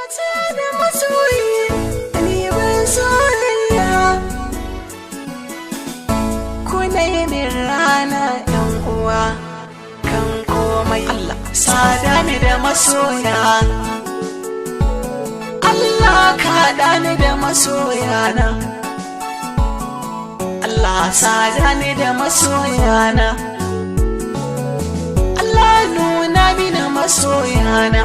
cuta da masoyi ni ban soyayya kuna yi min rana yan uwa kan komai Allah sada ni da masoya Allah kaɗa ni da masoyana Allah sada ni da masoyana Allah nuna mini masoyana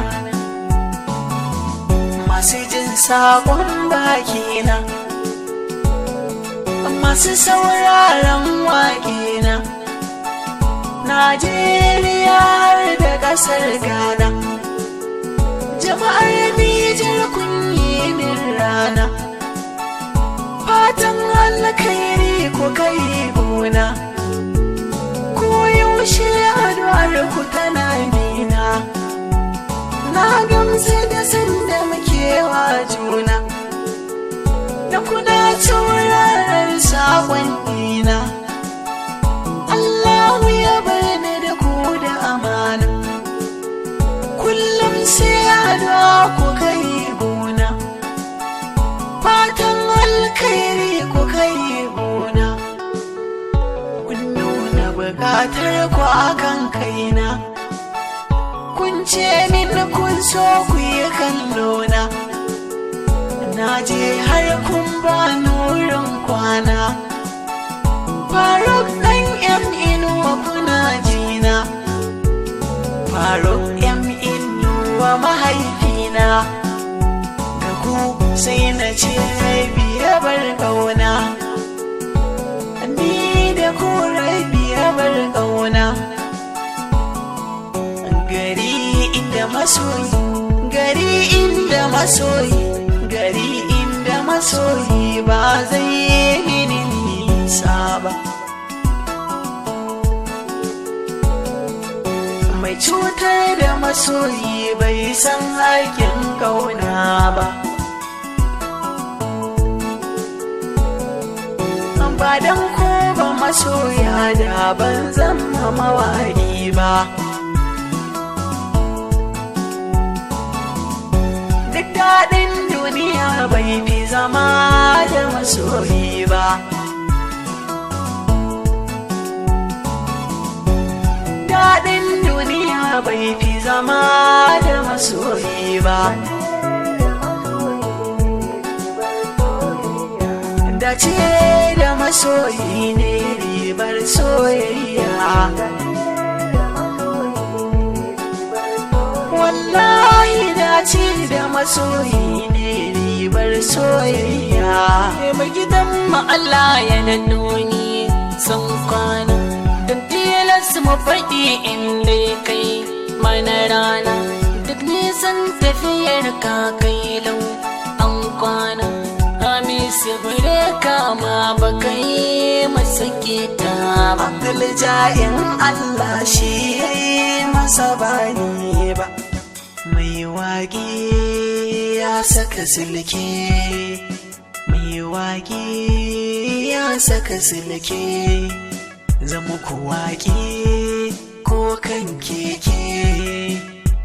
masu jin saƙon bakina masu sauraron waƙina Najeriya har da ƙasar Ghana jama'ar Nijar kun yi min rana fatan alkhairi ku kai gona ko yaushe addu'ar ku tana nina na gamsu da sanda muke wa juna da kuna tauraron sabon nina Allahu ya bar ni da ku da amana kullum sai addu'a ku kai gona fatan alkhairi ku kai gona kun nuna bukatar ku akan kaina kun ce min kun so ku yi kallona na je har kun ba nurin kwana Faruk ɗan yan inuwa kuna jina Faruk yan inuwa mahaifina ga ku sai na ce biya bar ƙauna ni da ku biya bar ƙauna gari inda masoyi gari inda masoyi gari inda masoyi ba zai yi nisa ba mai cutar da masoyi bai san haƙin ƙauna ba ba don ko ba masoya da ban zama mawaƙi ba duk daɗin duniya bai fi zama da masoyi ba daɗin duniya bai fi zama da masoyi ba dace da masoyi ne ribar soyayya wallahi dace da masoyi ne ribar soyayya mai gidan mu Allah ya nannoni sun kwana don tilas mu faɗi inda kai mana rana duk nisan tafiyar ka kai lau an kwana Hamisu bare kama baka yi masa kita ba Abdul Ja'in Allah shi ya yi masa bani ba mai waƙi ya saka silke mai waƙi ya saka silke zama ku waƙi ko kan keke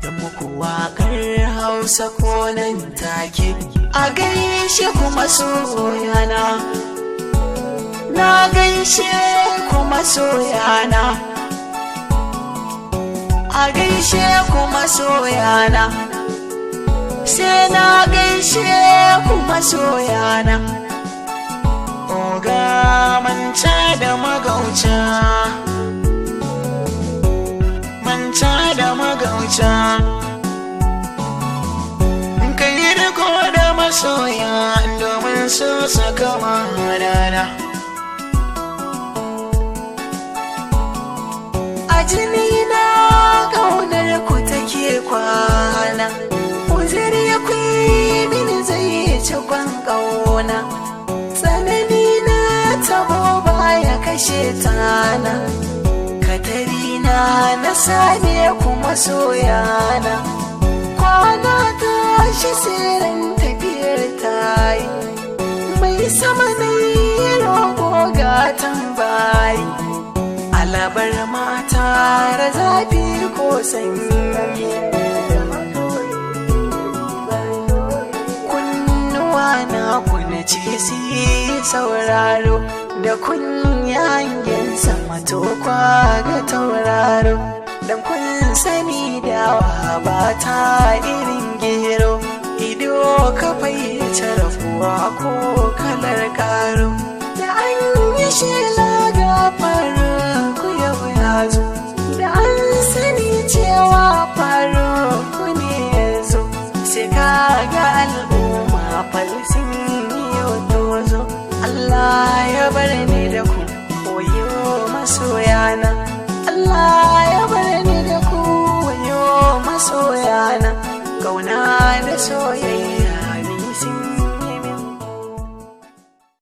zama ku waƙar Hausa ko nan take a gaishe kuma soyana na gaishe kuma soyana a gaishe kuma soyana sai na gaishe kuma soyana oga manta da magauta manta da magauta kai riko da masoya domin su saka rana a jini na ƙaunar ku take kwana uzuri ya kwi mini zai ci kwan ƙauna tsanani na tabo baya kashe tana katarina na same kuma soyana kwana tashi sirrin tafiyar tayi mai sama na yi roƙo gatan bayi alabar mata da zafi ko sanyi na kuna ce si sauraro da kun hangen sama to kwa ga tauraro dan kun sani dawa ba ta irin gero ido ka fayyace rafuwa ko kalar karo